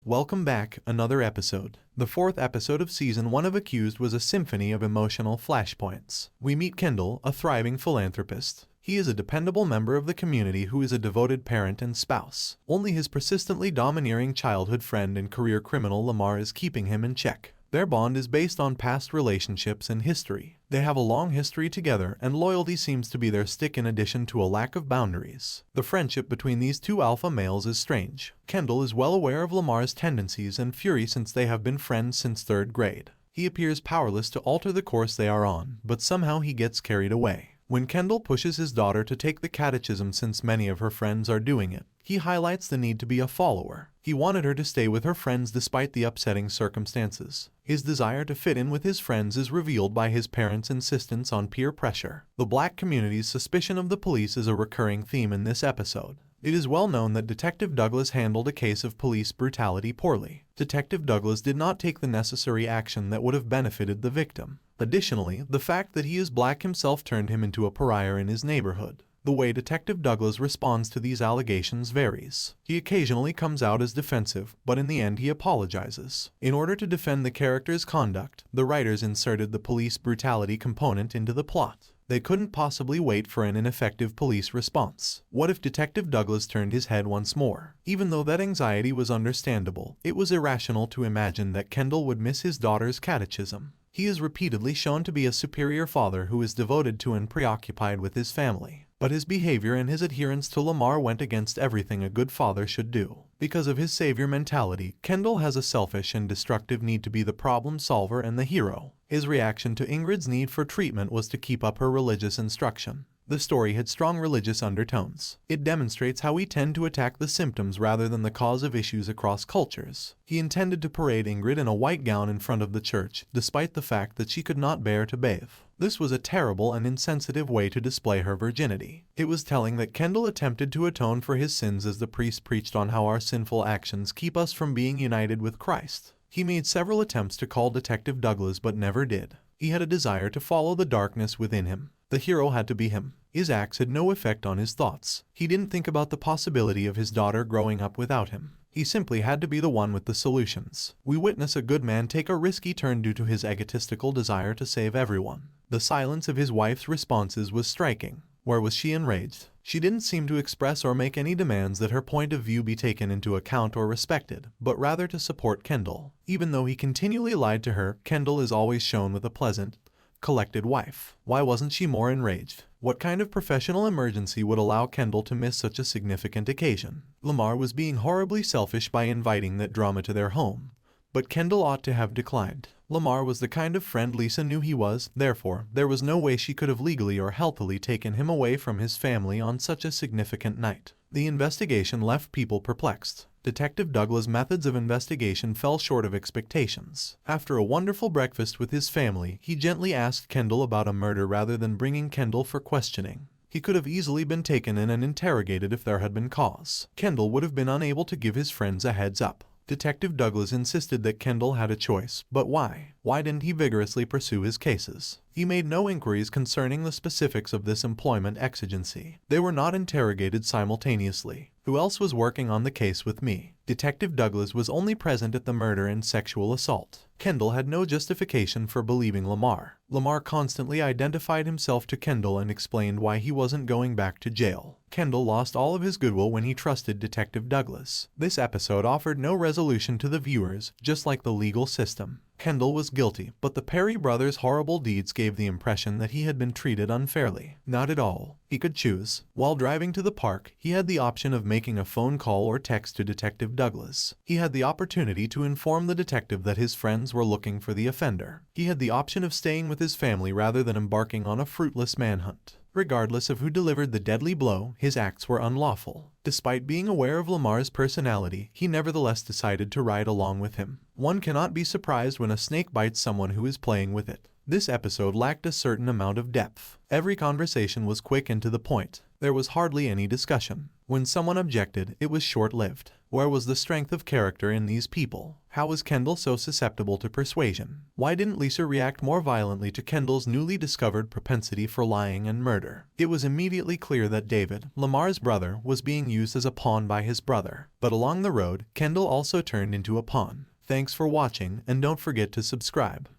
Welcome back, another episode. The fourth episode of Season 1 of Accused was a symphony of emotional flashpoints. We meet Kendall, a thriving philanthropist. He is a dependable member of the community who is a devoted parent and spouse. Only his persistently domineering childhood friend and career criminal Lamar is keeping him in check. Their bond is based on past relationships and history. They have a long history together, and loyalty seems to be their stick in addition to a lack of boundaries. The friendship between these two alpha males is strange. Kendall is well aware of Lamar's tendencies and fury since they have been friends since 3rd grade. He appears powerless to alter the course they are on, but somehow he gets carried away. When Kendall pushes his daughter to take the Catechism since many of her friends are doing it, he highlights the need to be a follower. He wanted her to stay with her friends despite the upsetting circumstances. His desire to fit in with his friends is revealed by his parents' insistence on peer pressure. The black community's suspicion of the police is a recurring theme in this episode. It is well known that Detective Douglas handled a case of police brutality poorly. Detective Douglas did not take the necessary action that would have benefited the victim. Additionally, the fact that he is black himself turned him into a pariah in his neighborhood. The way Detective Douglas responds to these allegations varies. He occasionally comes out as defensive, but in the end he apologizes. In order to defend the character's conduct, the writers inserted the police brutality component into the plot. They couldn't possibly wait for an ineffective police response. What if Detective Douglas turned his head once more? Even though that anxiety was understandable, it was irrational to imagine that Kendall would miss his daughter's catechism. He is repeatedly shown to be a superior father who is devoted to and preoccupied with his family. But his behavior and his adherence to Lamar went against everything a good father should do. Because of his savior mentality, Kendall has a selfish and destructive need to be the problem solver and the hero. His reaction to Ingrid's need for treatment was to keep up her religious instruction. The story had strong religious undertones. It demonstrates how we tend to attack the symptoms rather than the cause of issues across cultures. He intended to parade Ingrid in a white gown in front of the church, despite the fact that she could not bear to bathe. This was a terrible and insensitive way to display her virginity. It was telling that Kendall attempted to atone for his sins as the priest preached on how our sinful actions keep us from being united with Christ. He made several attempts to call Detective Douglas but never did. He had a desire to follow the darkness within him. The hero had to be him. His acts had no effect on his thoughts. He didn't think about the possibility of his daughter growing up without him. He simply had to be the one with the solutions. We witness a good man take a risky turn due to his egotistical desire to save everyone. The silence of his wife's responses was striking. Where was she enraged? She didn't seem to express or make any demands that her point of view be taken into account or respected, but rather to support Kendall. Even though he continually lied to her, Kendall is always shown with a pleasant, collected wife. Why wasn't she more enraged? What kind of professional emergency would allow Kendall to miss such a significant occasion? Lamar was being horribly selfish by inviting that drama to their home, but Kendall ought to have declined. Lamar was the kind of friend Lisa knew he was, therefore, there was no way she could have legally or healthily taken him away from his family on such a significant night. The investigation left people perplexed. Detective Douglas' methods of investigation fell short of expectations. After a wonderful breakfast with his family, he gently asked Kendall about a murder rather than bringing Kendall for questioning. He could have easily been taken in and interrogated if there had been cause. Kendall would have been unable to give his friends a heads up. Detective Douglas insisted that Kendall had a choice, but why? Why didn't he vigorously pursue his cases? He made no inquiries concerning the specifics of this employment exigency. They were not interrogated simultaneously. Who else was working on the case with me? Detective Douglas was only present at the murder and sexual assault. Kendall had no justification for believing Lamar. Lamar constantly identified himself to Kendall and explained why he wasn't going back to jail. Kendall lost all of his goodwill when he trusted Detective Douglas. This episode offered no resolution to the viewers, just like the legal system. Kendall was guilty, but the Perry brothers' horrible deeds gave the impression that he had been treated unfairly. Not at all. He could choose. While driving to the park, he had the option of making a phone call or text to Detective Douglas. He had the opportunity to inform the detective that his friends were looking for the offender. He had the option of staying with his family rather than embarking on a fruitless manhunt. Regardless of who delivered the deadly blow, his acts were unlawful. Despite being aware of Lamar's personality, he nevertheless decided to ride along with him. One cannot be surprised when a snake bites someone who is playing with it. This episode lacked a certain amount of depth. Every conversation was quick and to the point. There was hardly any discussion. When someone objected, it was short-lived. Where was the strength of character in these people? How was Kendall so susceptible to persuasion? Why didn't Lisa react more violently to Kendall's newly discovered propensity for lying and murder? It was immediately clear that David, Lamar's brother, was being used as a pawn by his brother. But along the road, Kendall also turned into a pawn. Thanks for watching, and don't forget to subscribe.